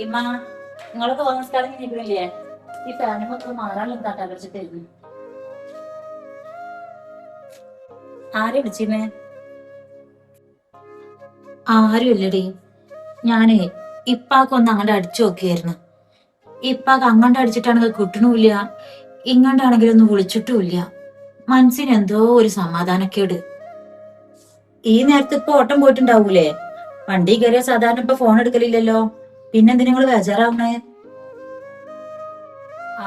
ഇമ്മ നിങ്ങളൊക്കെ നമസ്കാരം കഴിഞ്ഞില്ലേ? ഈ ഫാനുമൊക്കെ മാറാനുള്ള എന്താ വെച്ചിട്ടായിരുന്നു. ആരെ വിളിച്ചിരുന്നേ? ആരും ഇല്ലടി. ഞാനേ ഇപ്പാക്കൊന്ന് അങ്ങോട്ട് അടിച്ചു നോക്കിയായിരുന്നു. ഇപ്പാക്ക് അങ്ങോട്ട് അടിച്ചിട്ടാണെങ്കിൽ കിട്ടണമില്ല, ഇങ്ങോട്ടാണെങ്കിലും ഒന്നും വിളിച്ചിട്ടുമില്ല. മനസ്സിന് എന്തോ ഒരു സമാധാനക്കേട്. ഈ നേരത്തെ ഇപ്പൊ ഓട്ടം പോയിട്ടുണ്ടാവൂലേ? വണ്ടി കയറിയ സാധാരണ ഇപ്പൊ ഫോൺ എടുക്കലില്ലല്ലോ, പിന്നെന്തിനാ നിങ്ങള് ബേജാറാവണേ?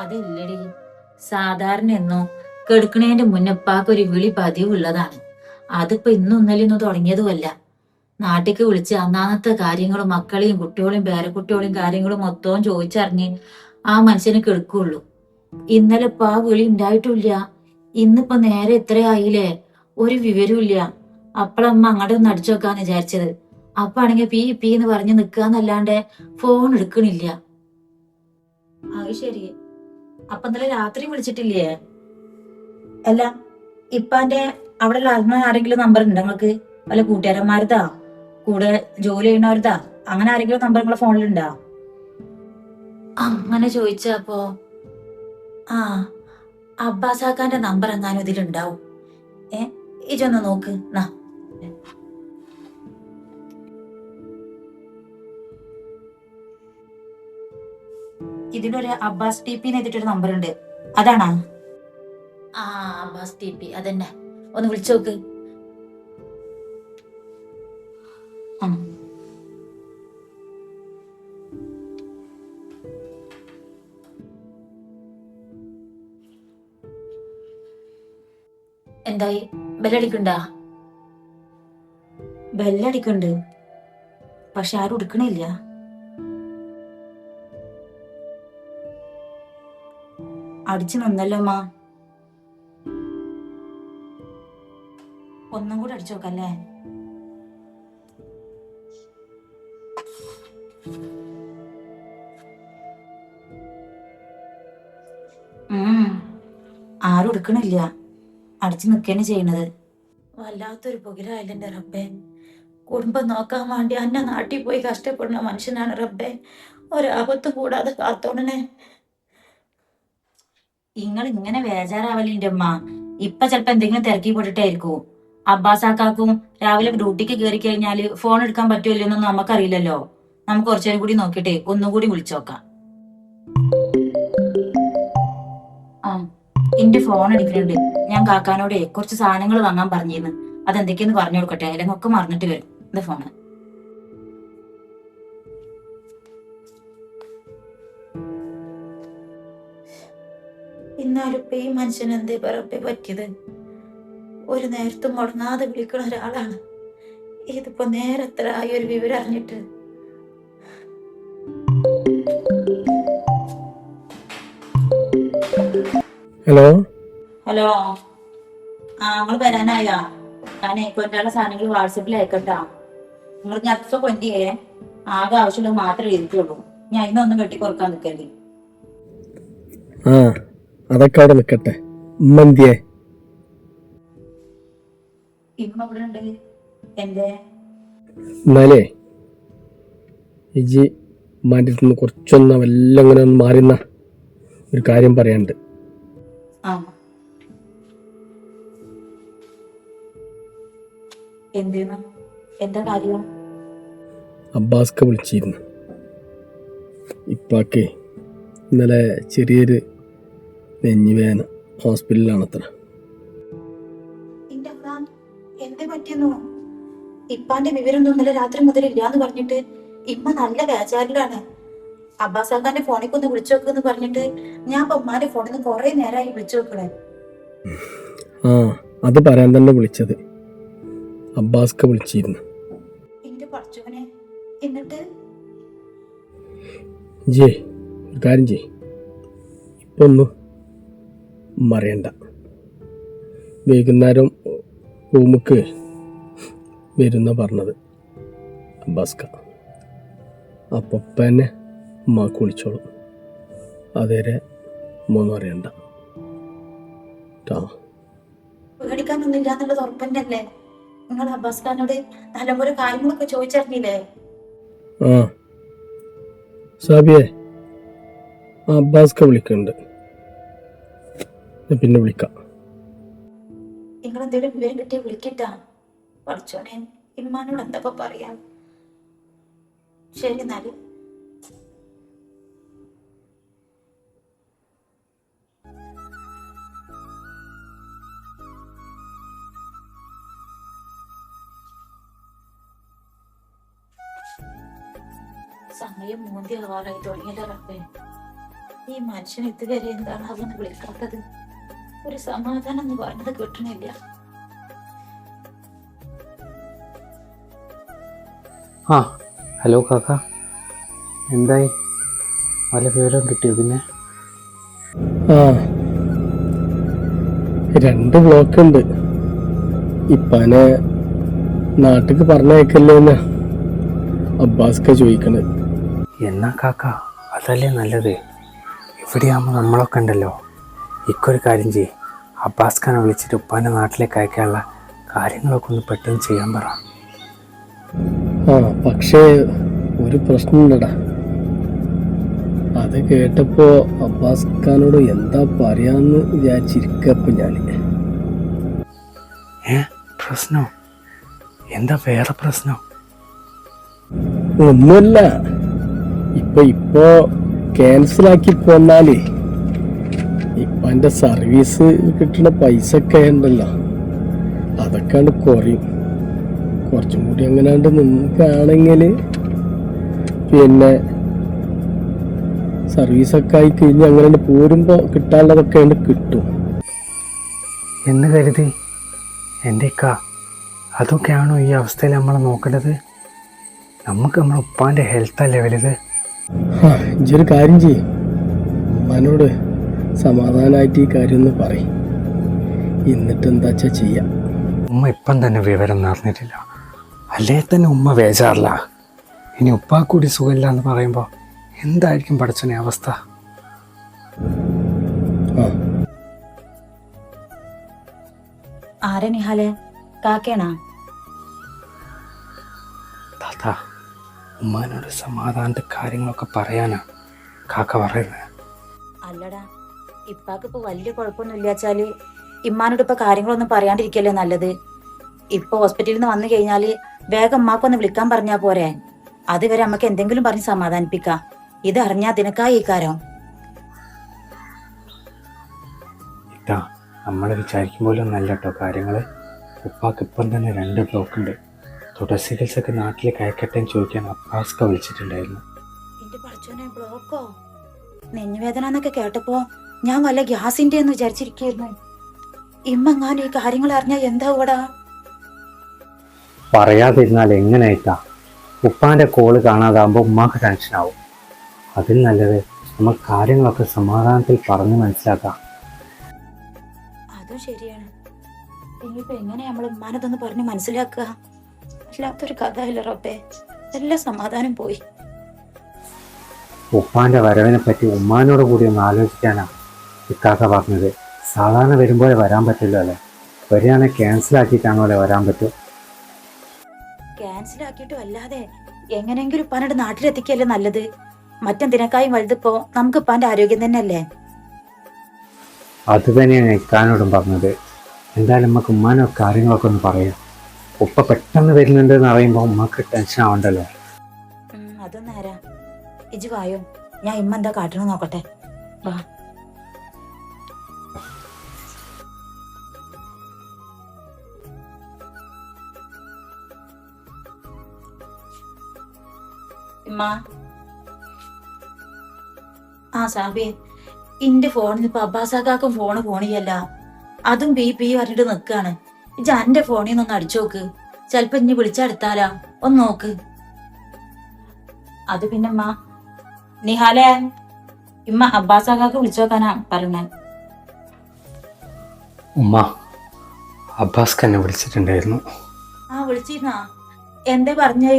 അതില്ലടി, സാധാരണ എന്നോ കെടുക്കണേന്റെ മുന്നേ ഉപ്പാക്കൊരു വിളി പതിവുള്ളതാണ്. അതിപ്പോ ഇന്നും ഇന്നലെയൊന്നും തുടങ്ങിയതുമല്ല. നാട്ടിക്ക് വിളിച്ച് അന്നാന്നത്തെ കാര്യങ്ങളും മക്കളെയും കുട്ടികളെയും പേരക്കുട്ടികളെയും കാര്യങ്ങളും മൊത്തവും ചോദിച്ചറിഞ്ഞ് ആ മനുഷ്യന് കെടുക്കുള്ളൂ. ഇന്നലെ ഇപ്പൊ ആ വിളി ഉണ്ടായിട്ടില്ല. ഇന്നിപ്പോ നേരെ ഇത്രയായില്ലേ, ഒരു വിവരമില്ല. അപ്പളമ്മ അങ്ങോട്ട് ഒന്ന് അടിച്ചു നോക്കാന്ന് വിചാരിച്ചത്. അപ്പൊ ആണെങ്കിൽ പീ പീ എന്ന് പറഞ്ഞ് നിക്കാന്നല്ലാണ്ട് ഫോൺ എടുക്കണില്ല. അത് ശരി. അപ്പൊ ഇന്നലെ രാത്രി വിളിച്ചിട്ടില്ലേ? അല്ല, ഇപ്പാന്റെ അവിടെ ആരെങ്കിലും നമ്പർ ഉണ്ടോ നിങ്ങൾക്ക്? വല്ല കൂട്ടുകാരന്മാരതാ, കൂടെ ജോലി ചെയ്യണവരതാ, അങ്ങനെ ആരെങ്കിലും നമ്പർ നിങ്ങളെ ഫോണിലുണ്ടോ? അങ്ങനെ ചോദിച്ചപ്പോ ആ അബ്ബാസാക്കാന്റെ നമ്പർ എങ്ങാനും ഇതിലുണ്ടാവും. ഇജൊന്ന് നോക്ക്. ഇതിലൊരു അബ്ബാസ് ടി പി എഴുതിട്ടൊരു നമ്പർ ഉണ്ട്, അതാണോ? ആ അബ്ബാസ് ടി പി അതന്നെ. ഒന്ന് വിളിച്ചു നോക്ക്. എന്തായി? ബെല്ലടിക്കണ്ടാ? ബെല്ലടിക്കണ്ട്, പക്ഷെ ആരും എടുക്കണില്ല. അടിച്ചു നിന്നല്ലോ അമ്മ. ഒന്നും കൂടെ അടിച്ചു നോക്കല്ലേ? ആരും എടുക്കണില്ല, അടിച്ചു നിക്കന്നെ ചെയ്യണത്. വല്ലാത്തൊരു പുകിലായില്ല എന്റെ റബ്ബേ. കുടുംബം നോക്കാൻ വേണ്ടി അന്ന നാട്ടിൽ പോയി കഷ്ടപ്പെടുന്ന മനുഷ്യനാണ് റബ്ബേ. ഒരാപത്തും കൂടാതെ കാത്തോടനെ. നിങ്ങൾ ഇങ്ങനെ ബേജാറാവലിന്റെ അമ്മ. ഇപ്പൊ ചെലപ്പോ എന്തെങ്കിലും തിരക്കി പോയിട്ടായിരിക്കും. അബ്ബാസാക്കാക്കും രാവിലെ ഡ്യൂട്ടിക്ക് കയറി കഴിഞ്ഞാല് ഫോൺ എടുക്കാൻ പറ്റുമല്ലോ എന്നൊന്നും നമുക്കറിയില്ലല്ലോ. നമുക്ക് കുറച്ചേരം കൂടി നോക്കിട്ടെ ഒന്നുകൂടി വിളിച്ചോക്കാം. ആ എന്റെ ഫോൺ എടുക്കുന്നുണ്ട്. ഞാൻ കാക്കാനോടെ കുറച്ച് സാധനങ്ങൾ വാങ്ങാൻ പറഞ്ഞിരുന്നു. അതെന്തൊക്കെയെന്ന് പറഞ്ഞു കൊടുക്കട്ടെ, അല്ലെങ്കിൽ ഒക്കെ മറന്നിട്ട് വരും. എന്റെ ഫോണ് ഇന്നാലും ഇപ്പൊ ഈ മനുഷ്യന് എന്തേ പറപ്പെ പറ്റിയത്? ഒരു നേരത്തും മുടങ്ങാതെ വിളിക്കുന്ന ഒരാളാണ്. ഇതിപ്പോ നേരത്ര ആയി ഒരു വിവരം അറിഞ്ഞിട്ട്. ഹലോ ഹലോ, നിങ്ങൾ വരാനായോ? ഞാനേ കൊണ്ടാനുള്ള സാധനങ്ങൾ വാട്സപ്പിൽ അയക്കട്ടാ. നിങ്ങൾ ഞപ്പൊ കൊണ്ടിയേ ആകെ ആവശ്യമുള്ളത് മാത്രമേ എഴുതിയുള്ളൂ. ഞാൻ ഇന്നൊന്നും വെട്ടിക്കുറക്കാൻ നിൽക്കല്ലേ. ആ അതൊക്കെ അവിടെ നിൽക്കട്ടെ. ഉമ്മന്തിയെ ഇമ്മ ഇവിടെ ഉണ്ട്. എന്റെ എന്നാലേ ഇജി ഉമ്മാൻ്റെ അടുത്ത് നിന്ന് കുറച്ചൊന്ന് വല്ല അങ്ങനെ ഒന്ന് മാറിന്ന ഒരു കാര്യം പറയാനുണ്ട്. ആ എന്തേന്ന്? എന്താ കാര്യം? അബ്ബാസ്ക്ക് വിളിച്ചിരുന്നു. ഇപ്പാക്ക് ഇന്നലെ ചെറിയൊരു നെഞ്ഞുവേദന, ഹോസ്പിറ്റലിലാണത്ര. എന്തേ പറ്റിയെന്നോ? ഇപ്പാന്റെ വിവരമൊന്നും ഇന്നലെ രാത്രി മുതൽ ഇല്ലാന്ന് പറഞ്ഞിട്ട് ഇമ്മ നല്ല ബേജാറിലാണ്. അബ്ബാസാക്കാന്റെ ഫോണിൽ ഒന്ന് വിളിച്ചു നോക്കെന്ന് പറഞ്ഞിട്ട് ഞാൻ ഇപ്പൊ ഉമ്മാന്റെ ഫോണിൽ നിന്ന് കുറെ നേരമായി വിളിച്ചു നോക്കണേ. ആ അത് പറയാൻ തന്നെ വിളിച്ചത്. അബ്ബാസ്ക്ക് വിളിച്ചിരുന്നു. എന്റെ പഠിച്ചവനെ, എന്നിട്ട് ജേ ഒരു കാര്യം ചെയ്, ഇപ്പൊ ഒന്നും മറിയണ്ട. വൈകുന്നേരം റൂമുക്ക് വരുന്ന പറഞ്ഞത് അബ്ബാസ്ക്ക. അപ്പൊ തന്നെ ഉമ്മാക്ക് വിളിച്ചോളും. അതുവരെ ഒന്നും അറിയണ്ട. പേടിക്കാനൊന്നും ഇല്ലാന്നുള്ളത് ഉറപ്പന്നല്ലേ? നിങ്ങൾ അബ്ബാസ് ഖാനോട് നല്ലപോലെ കാര്യങ്ങളൊക്കെ ചോദിച്ചറിഞ്ഞില്ലേ? ആ സാബിയെ, അബ്ബാസ്ക വിളിക്കുന്നുണ്ട്, ഞാൻ പിന്നെ വിളിക്കാം. നിങ്ങളെന്തെങ്കിലും വിവരം കിട്ടിയ വിളിക്കട്ടാ. പഠിച്ചോനെ, ഇമ്മാനോട് എന്താ പറയാ. ശരി എന്നാല്. സമയം മൂന്തി ആവാറായി തുടങ്ങിയല്ലോ റബ്ബേ. ഈ മനുഷ്യൻ ഇതുവരെ എന്താണ് അവന്ന് വിളിക്കാത്തത്? ഒരു സമാധാനം എന്ന് പറഞ്ഞത് കിട്ടണില്ല. ആ ഹലോ കാക്ക, എന്തായി? വല്ല വിവരം കിട്ടിയോ? പിന്നെ ആ 2 ബ്ലോക്ക് ഉണ്ട്. ഇപ്പാനെ നാട്ടിക്ക് പറഞ്ഞയക്കല്ലേന്ന് അബ്ബാസ്ക ചോദിക്കണത്. എന്നാ കാക്ക അതല്ലേ നല്ലത്. ഇവിടെയാകുമ്പോൾ നമ്മളൊക്കെ ഉണ്ടല്ലോ. ഇക്കൊരു കാര്യം ചെയ്യ്, അബ്ബാസ്ഖാനെ വിളിച്ചിട്ട് ഉപ്പാൻ്റെ നാട്ടിലേക്ക് അയക്കാനുള്ള കാര്യങ്ങളൊക്കെ ഒന്ന് പെട്ടെന്ന് ചെയ്യാൻ പറ. ആ പക്ഷേ ഒരു പ്രശ്നമുണ്ടടാ. അത് കേട്ടപ്പോ അബ്ബാസ്ഖാനോട് എന്താ പറയാന്ന് വിചാരിച്ചിരിക്കപ്പോ ഞാൻ. പ്രശ്നോ? എന്താ വേറെ പ്രശ്നം? ഒന്നുമില്ല, ഇപ്പൊ ക്യാൻസലാക്കി പോന്നാലേ ഇപ്പൊ എന്റെ സർവീസ് കിട്ടുന്ന പൈസ ഒക്കെ ഉണ്ടല്ലോ, അതൊക്കെ കുറയും. കുറച്ചും കൂടി അങ്ങനാണ്ട് നിൽക്കുകയാണെങ്കിൽ പിന്നെ സർവീസൊക്കെ ആയി കഴിഞ്ഞ് അങ്ങനെ പോരുമ്പോ കിട്ടാനുള്ളതൊക്കെ കിട്ടും എന്ന് കരുതി എൻ്റെ ഇക്ക അതൊക്കെയാണോ ഈ അവസ്ഥയിൽ നമ്മൾ നോക്കേണ്ടത്? നമുക്ക് നമ്മുടെ ഉപ്പാൻ്റെ ഹെൽത്തല്ലേ വലുത്. ഇതൊരു കാര്യം ചെയ്യും, ഉമ്മാനോട് സമാധാനമായിട്ട് ഈ കാര്യം ഒന്ന് പറയും. എന്നിട്ട് എന്താ വെച്ചാ ചെയ്യാം. ഉമ്മ ഇപ്പം തന്നെ വിവരം അറിഞ്ഞിട്ടില്ല, അല്ലേ തന്നെ ഉമ്മ വേജാറില്ല. ഇനി ഉപ്പാ കൂടി സുഖമില്ല എന്ന് പറയുമ്പോൾ എന്തായിരിക്കും പഠിച്ചോനെ അവസ്ഥ? ആരാ നിഹാലെ? കാക്കേണാ? താത്ത, ഉമ്മാനോട് സമാധാനത്തെ കാര്യങ്ങളൊക്കെ പറയാനാ കാക്ക പറയുന്നത്. അല്ലടാ, ഇപ്പാക്ക് ഇപ്പൊ വലിയ കുഴപ്പമൊന്നും ഇല്ലാച്ചാല് ഇമ്മാനോട് ഇപ്പൊ കാര്യങ്ങളൊന്നും പറയാണ്ടിരിക്കല്ലേ നല്ലത്. ഇപ്പൊ ഹോസ്പിറ്റലിൽ നിന്ന് വന്നു കഴിഞ്ഞാല് വേഗം അമ്മാക്കൊന്ന് വിളിക്കാൻ പറഞ്ഞാ പോരെ. അതുവരെ അമ്മക്ക് എന്തെങ്കിലും പറഞ്ഞ് സമാധാനിപ്പിക്കാം. ഇത് അറിഞ്ഞാ ദിനക്കായി ഈ കാര്യം. ഇതാ നമ്മൾ വിചാരിക്കും പോലെ ഒന്നല്ല കേട്ടോ കാര്യങ്ങള്. ഉപ്പാക്ക് ഇപ്പം തന്നെ 2 ബ്ലോക്ക് ഉണ്ട്. തുടർ ചികിത്സക്ക് നാട്ടിലേക്ക് അയക്കട്ടെ എന്ന് ചോദിക്കാൻ അബ്ബാസ്ക വിളിച്ചിട്ടുണ്ടായിരുന്നു. എന്റെ പഠിച്ചോനെ, ബ്ലോക്കോ? നെഞ്ഞുവേദന എന്നൊക്കെ കേട്ടപ്പോ ഞാൻ വല്ല ഗ്യാസിന്റെ എന്ന് വിചാരിച്ചിരിക്കുന്നു. ഇമ്മങ്ങാനും ഈ കാര്യങ്ങൾ അറിഞ്ഞാ എന്താവൂടാ? പറയാതിരുന്നാൽ എങ്ങനെയായിട്ടാ? ഉപ്പാന്റെ കോള് കാണാതാകുമ്പോൾ ഉമ്മാക്ക് ടെൻഷനാവും. അതിൽ നല്ലത് നമ്മൾ കാര്യങ്ങളൊക്കെ സമാധാനത്തിൽ പറഞ്ഞ് മനസ്സിലാക്കാം. അതും ശരിയാണ്. ഇനിയിപ്പോ എങ്ങനെ നമ്മൾ ഉമ്മാനതൊന്ന് പറഞ്ഞ് മനസ്സിലാക്കുക? അല്ലാത്തൊരു കഥയില്ല റബ്ബേ, എല്ലാ സമാധാനം പോയി. ഉപ്പാന്റെ വരവിനെ പറ്റി ഉമ്മാനോട് കൂടി ഒന്ന് ആലോചിക്കാനാ ഇക്കാക്ക പറഞ്ഞത്. സാധാരണ വരുമ്പോലെ വരാൻ പറ്റില്ല അല്ലേ? വരികയാണെങ്കിൽ ക്യാൻസലാക്കിയിട്ടാണോ അല്ലേ വരാൻ പറ്റും? ക്യാൻസലാക്കിയിട്ടും അല്ലാതെ എങ്ങനെയെങ്കിലും ഉപ്പാനോട് നാട്ടിലെത്തിക്കല്ലേ നല്ലത്. മറ്റെന്തിനേക്കായും വലുതിപ്പോ നമുക്ക് ഉപ്പാന്റെ ആരോഗ്യം തന്നെയല്ലേ. അത് തന്നെയാണ് ഇക്കാനോടും പറഞ്ഞത്. എന്തായാലും നമുക്ക് ഉമ്മാനോട് കാര്യങ്ങളൊക്കെ ഒന്ന് പറയാം. ഉപ്പ പെട്ടെന്ന് വരുന്നുണ്ട് എന്ന് അറിയുമ്പോൾ ഉമ്മക്ക് ടെൻഷൻ ആവണ്ടല്ലോ. അതൊന്നും ആരാ. ഇജ് വായോ, ഞാൻ ഇമ്മ എന്താ കാട്ടണം നോക്കട്ടെ. വാ. ഇമ്മ. ആ സാബിയെ, ഇന്റെ ഫോണിൽ ഇപ്പൊ അബ്ബാസാക്കാക്കും ഫോണ് പോണിയല്ല. അതും ബി പറഞ്ഞിട്ട് നിക്കാണ്. ഇജ് എന്റെ ഫോണിൽ നിന്നൊന്ന് അടിച്ചോക്ക്. ചെലപ്പോ ഇനി വിളിച്ചെടുത്താലാ, ഒന്ന് നോക്ക്. അത് പിന്നെ നിഹാലെ, ഇമ്മ അബ്ബാസാക്കാക്ക് വിളിച്ചോക്കാനാ പറഞ്ഞ. ഉമ്മ അബ്ബാസ്ക്ക് എന്നെ വിളിച്ചിട്ടുണ്ടായിരുന്നു. ആ വിളിച്ചിരുന്നാ? എന്താ പറഞ്ഞേ?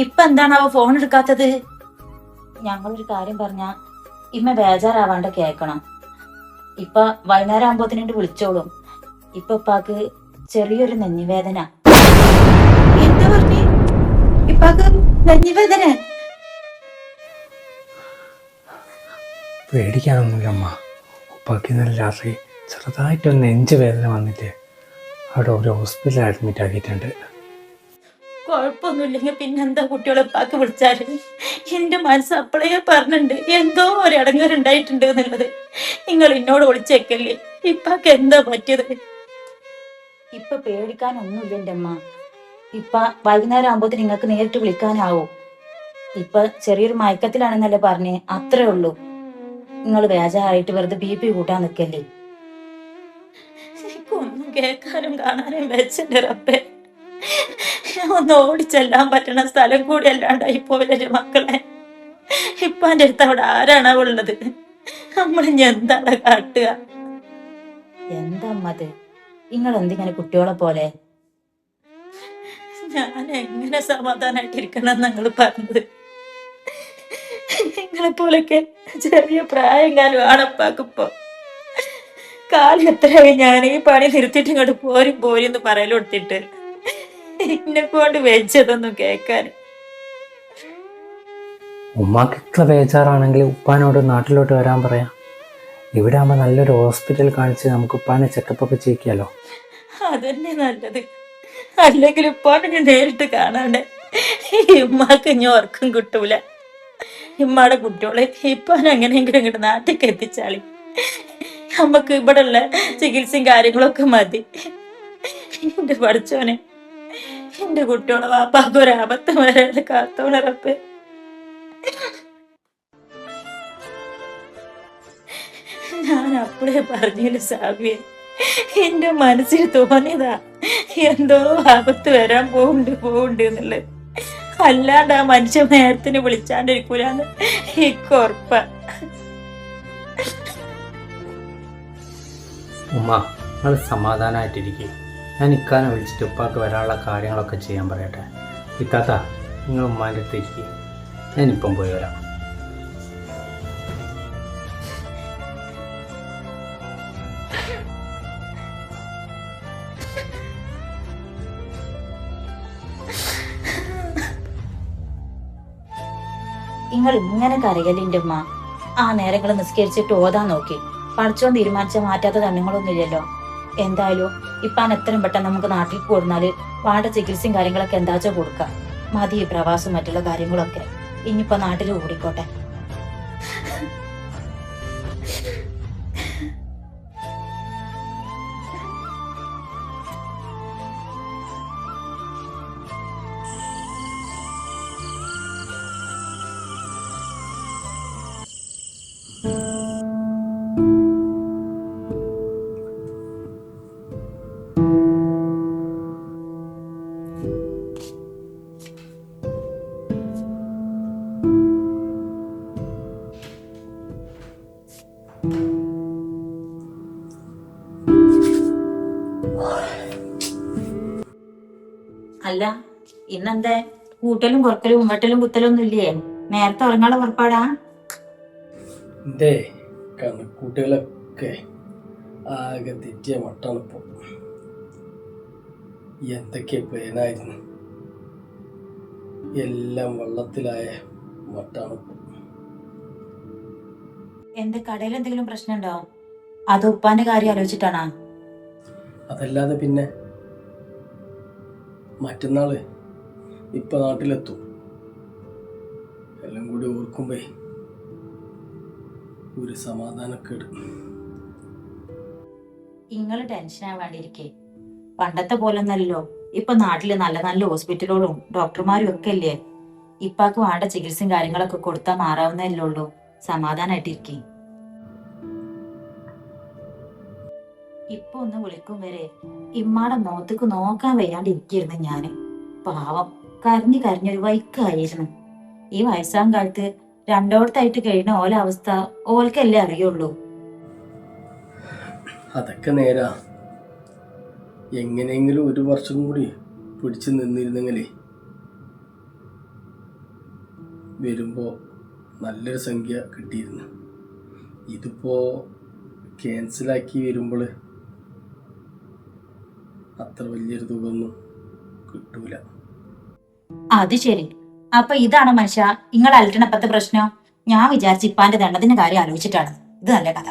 ഇപ്പൊ എന്താണാവോ ഫോൺ എടുക്കാത്തത്? ഞങ്ങളൊരു കാര്യം പറഞ്ഞ ഇമ്മ ബേജാറാവാണ്ട് കേക്കണം. ഇപ്പൊ വൈകുന്നേരം ആകുമ്പോത്തിനു വിളിച്ചോളും. ഇപ്പൊ ഇപ്പാക്ക് ചെറിയൊരു നെഞ്ഞുവേദന. എന്താ പറഞ്ഞേ? ഇപ്പാക്ക് നെഞ്ഞുവേദന? പേടിക്കാനൊന്നുമില്ല അമ്മ. ഉപ്പാക്ക് ഇന്നലെ രാത്രി ചെറുതായിട്ടൊന്ന് നെഞ്ച് വേദന വന്നിട്ട് അവിടെ ഒരു ഹോസ്പിറ്റലിൽ അഡ്മിറ്റ് ആക്കിയിട്ടുണ്ട്. കുഴപ്പമൊന്നുമില്ലെങ്കിൽ പിന്നെന്താ കുട്ടികളെ ഉപ്പാക്ക് വിളിച്ചാല്? എന്റെ മനസ്സ് അപ്പോഴേ പറഞ്ഞിട്ടുണ്ട് എന്തോ ഒരു ഇടങ്ങേറുണ്ടായിട്ടുണ്ട് എന്നുള്ളത്. നിങ്ങൾ എന്നോട് വിളിച്ചേക്കല്ലേ? ഇപ്പാക്ക് എന്താ പറ്റിയത്? ഇപ്പൊ പേടിക്കാനൊന്നുമില്ല എന്റെ അമ്മ. ഇപ്പൊ വൈകുന്നേരം ആകുമ്പോഴത്തേന് നിങ്ങൾക്ക് നേരിട്ട് വിളിക്കാനാവോ? ഇപ്പൊ ചെറിയൊരു മയക്കത്തിലാണെന്നല്ലേ പറഞ്ഞേ, അത്രേ ഉള്ളൂ. നിങ്ങൾ ബേജാറായിട്ട് വെറുതെ BP കൂട്ടാൻ നിൽക്കല്ലേ? ഒന്നും കേൾക്കാനും കാണാനും വെച്ചെന്റെ റബ്ബേ. ഒന്ന് ഓടിച്ചെല്ലാൻ പറ്റണ സ്ഥലം കൂടി അല്ലാണ്ടായി പോയില്ലേ മക്കളെ. ഇപ്പാന്റെ അടുത്ത് അവിടെ ആരാണ് ഉള്ളത്? നമ്മൾ എന്താണ് കാട്ടുക? എന്താ അത്? നിങ്ങൾ എന്തിങ്ങനെ കുട്ടികളെ പോലെ? ഞാൻ എങ്ങനെ സമാധാനായിട്ടിരിക്കണം നിങ്ങൾ പറഞ്ഞത്? നിങ്ങളെ പോലൊക്കെ ചെറിയ പ്രായം കാലം ആണപ്പാക്കിപ്പോ. കാലം എത്രയായി ഞാൻ ഈ പണി നിർത്തിയിട്ട് ഇങ്ങോട്ട് പോരും പറയലൊടുത്തിട്ട്. എന്നെ കൊണ്ട് വെച്ചതൊന്നും കേക്കാൻ. ഉമ്മാക്ക് ഇത്ര ബേജാറാണെങ്കിൽ ഉപ്പാനോട് നാട്ടിലോട്ട് വരാൻ പറയാം. ഇവിടെ ആകുമ്പോൾ നല്ലൊരു ഹോസ്പിറ്റൽ കാണിച്ച് നമുക്ക് ഉപ്പാനെ ചെക്കപ്പ് ഒക്കെ ചെയ്യിക്കാമല്ലോ. അതന്നെ നല്ലത്. അല്ലെങ്കിൽ ഉപ്പാനെ നേരിട്ട് കാണാണ്ട് ഇമ്മാക്ക് ഇനി ഉറക്കം കിട്ടൂല. ഇമ്മാടെ കുട്ടികളെ ഇപ്പാൻ എങ്ങനെയെങ്കിലും ഇങ്ങോട്ട് നാട്ടിലേക്ക് എത്തിച്ചാളി. നമുക്ക് ഇവിടെ ഉള്ള ചികിത്സയും കാര്യങ്ങളൊക്കെ മതി. എന്റെ പഠിച്ചോനെ, എന്റെ കുട്ടികളെ വാപ്പാക്ക് ഒരാപത്തം വരാതെ കാത്തോണറപ്പ്. ഞാൻ അപ്പോഴേ പറഞ്ഞില്ല സാവിയെ, എന്റെ മനസ്സിൽ തോന്നിയതാ എന്തോ ആപത്ത് വരാൻ പോവുണ്ട് എന്നുള്ളത്. അല്ലാണ്ട് ആ മനുഷ്യൻ നേരത്തിന് വിളിച്ചാണ്ടിരിക്കൂലെന്ന് എനിക്ക് ഉറപ്പാ. ഉമ്മ, നിങ്ങൾ സമാധാനമായിട്ടിരിക്കും. ഞാൻ ഇക്കാനെ വിളിച്ചിട്ട് ഉപ്പാക്ക് വരാനുള്ള കാര്യങ്ങളൊക്കെ ചെയ്യാൻ പറയട്ടെ. ഇത്താത്ത, നിങ്ങൾ ഉമ്മാൻ്റെ അടുത്ത് ഇരിക്കും. ഞാനിപ്പം പോയി വരാം. നിങ്ങൾ ഇങ്ങനെ കരകലിന്റെ ഉമ്മ. ആ നേരങ്ങൾ നിസ്കരിച്ചിട്ട് ഓതാൻ നോക്കി. പഠിച്ചോൻ തീരുമാനിച്ച മാറ്റാത്ത തണ്ണങ്ങളൊന്നും ഇല്ലല്ലോ. എന്തായാലും ഇപ്പാൻ എത്രയും പെട്ടെന്ന് നമുക്ക് നാട്ടിലേക്ക് കൊടുന്നാല് പാട ചികിത്സയും കാര്യങ്ങളൊക്കെ എന്താച്ചാ കൊടുക്കാം. മതി ഈ പ്രവാസം മറ്റുള്ള കാര്യങ്ങളൊക്കെ. ഇനിയിപ്പോ നാട്ടിൽ ഓടിക്കോട്ടെ. അല്ല, ഇന്നെന്തേ കൂട്ടലും കുറക്കലും ഉമ്മട്ടലും കുത്തലും ഒന്നും ഇല്ലേ? നേരത്തെ ഉറങ്ങാനുള്ള പുറപ്പാടാ? എൻ്റെ കണക്കൂട്ടുകളൊക്കെ ആകെ തെറ്റിയ മട്ടാണിപ്പോൾ. എന്തൊക്കെ പ്ലാനായിരുന്നു, എല്ലാം വെള്ളത്തിലായ മട്ടാണിപ്പോൾ. എന്റെ കടയിൽ എന്തെങ്കിലും പ്രശ്നമുണ്ടോ? അത് ഉപ്പാന്റെ കാര്യം ആലോചിച്ചിട്ടാണോ? അതല്ലാതെ പിന്നെ. മറ്റന്നാള് ഇപ്പം നാട്ടിലെത്തും. എല്ലാം കൂടി ഓർക്കുമ്പേ ഒരു സമാധാനക്കേട്. ഇങ്ങള് ടെൻഷൻ ആവാണ്ടിരിക്കേ. പണ്ടത്തെ പോലൊന്നല്ലോ. ഇപ്പൊ നാട്ടില് നല്ല നല്ല ഹോസ്പിറ്റലുകളും ഡോക്ടർമാരും ഒക്കെ അല്ലേ. ഇപ്പാക്ക് വേണ്ട ചികിത്സയും കാര്യങ്ങളൊക്കെ കൊടുത്താൽ മാറാവുന്നതല്ലേ ഉള്ളൂ. സമാധാനായിട്ടിരിക്കേ. ഇപ്പൊ ഒന്ന് വിളിക്കും വരെ ഇമ്മാടെ മുഖത്തേക്ക് നോക്കാൻ വയ്യാണ്ടിരിക്കുന്നു ഞാന്. പാവം കരഞ്ഞൊരു വൈക്കായിരുന്നു. ഈ വയസ്സാം കാലത്ത് രണ്ടോടത്തായിട്ട് കഴിയുന്ന ഓല അവസ്ഥ ഓൽക്കല്ലേ അറിയുള്ളൂ. അതൊക്കെ നേരാ. എങ്ങനെയെങ്കിലും ഒരു വർഷം കൂടി പിടിച്ചു നിന്നിരുന്നെങ്കിലേ വരുമ്പോൾ നല്ലൊരു സംഖ്യ കിട്ടിയിരുന്നു. ഇതിപ്പോൾ ക്യാൻസലാക്കി വരുമ്പോൾ അത്ര വലിയൊരു തുകയൊന്നും കിട്ടൂല. അത് ശരി. അപ്പൊ ഇതാണ് മനുഷ്യ നിങ്ങൾ അലട്ടണപ്പത്തെ പ്രശ്നം. ഞാൻ വിചാരിച്ച് ഇപ്പാന്റെ ദണ്ഡത്തിന്റെ കാര്യം ആലോചിച്ചിട്ടാണ്. ഇത് നല്ല കഥ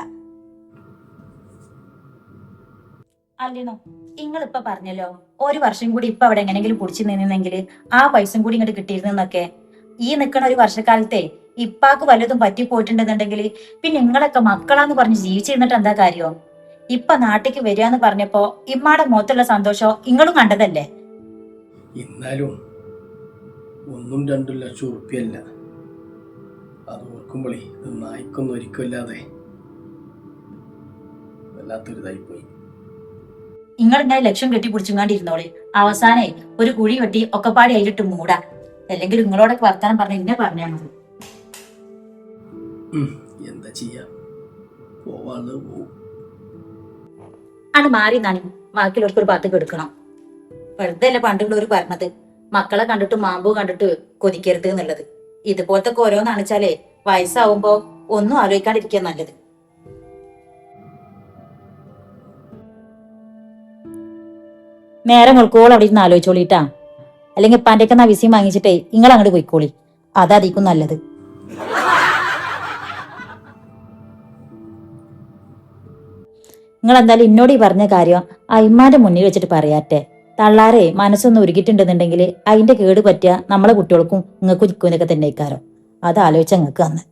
അല്ലേനോ? നിങ്ങളിപ്പൊ പറഞ്ഞല്ലോ 1 വർഷം കൂടി ഇപ്പൊ അവിടെ എങ്ങനെങ്കിലും പിടിച്ചു നിന്നെങ്കിൽ ആ പൈസയും കൂടി ഇങ്ങോട്ട് കിട്ടിയിരുന്നൊക്കെ. ഈ നിൽക്കണ ഒരു വർഷക്കാലത്തെ ഇപ്പാക്ക് വല്ലതും പറ്റിപ്പോയിട്ടുണ്ടെന്നുണ്ടെങ്കിൽ പിന്നെ നിങ്ങളൊക്കെ മക്കളാന്ന് പറഞ്ഞ് ജീവിച്ചിരുന്നിട്ട് എന്താ കാര്യോ? ഇപ്പൊ നാട്ടിക്ക് വരികയെന്ന് പറഞ്ഞപ്പോ ഇമ്മാടെ മുഖത്തുള്ള സന്തോഷം നിങ്ങളും കണ്ടതല്ലേ? എന്നാലും 1-2 ലക്ഷം ഉറുപ്പ്യല്ല. അത് ഓർക്കുമ്പോളേ ഇത് നായിക്കൊന്നും ഒരിക്കല്ലാതെ വല്ലാത്തൊരിതായിപ്പോയി. നിങ്ങളിങ്ങനെ ലക്ഷം കെട്ടി പിടിച്ചുങ്ങാണ്ടിരുന്നോളെ, അവസാനേ ഒരു കുഴി കെട്ടി ഒക്കെപ്പാടി അതിലിട്ട് മൂടാ. അല്ലെങ്കിൽ നിങ്ങളോടൊക്കെ വർത്താനം പറഞ്ഞ എന്നെ പറഞ്ഞാൽ മതി. എന്താ ചെയ്യാ, പോവാള് പോവും. അത് മാറി നാണി ബാക്കിയുള്ളവർക്ക് ഒരു ഭാഗത്ത് എടുക്കണം. വെറുതെ അല്ല പണ്ടുള്ളവർ പറഞ്ഞത്, മക്കളെ കണ്ടിട്ട് മാമ്പൂ കണ്ടിട്ട് കൊതിക്കരുത് എന്നുള്ളത്. ഇതുപോലത്തെ ഓരോന്നാണിച്ചാലേ വയസ്സാവുമ്പോ ഒന്നും ആലോചിക്കാണ്ടിരിക്കുക നല്ലത്. നേരം മുൾക്കോളം അവിടെ ഇരുന്ന് ആലോചിച്ചോളിട്ടാ. അല്ലെങ്കിൽ ഇപ്പാൻ്റെയൊക്കെ നവിസ്യം വാങ്ങിച്ചിട്ടേ നിങ്ങൾ അങ്ങോട്ട് പോയിക്കോളി. അതായിരിക്കും നല്ലത്. നിങ്ങൾ എന്തായാലും എന്നോട് ഈ പറഞ്ഞ കാര്യം അയിമാന്റെ മുന്നിൽ വെച്ചിട്ട് പറയാറ്റെ. തള്ളാരെ മനസ്സൊന്ന് ഒരുക്കിയിട്ടുണ്ടെന്നുണ്ടെങ്കിൽ അതിന്റെ കേട് പറ്റിയ നമ്മളെ കുട്ടികൾക്കും നിങ്ങൾക്കും ഇരിക്കുന്നൊക്കെ തന്നെ ഇക്കാരം. അത് ആലോചിച്ച നിങ്ങൾക്ക് അന്ന്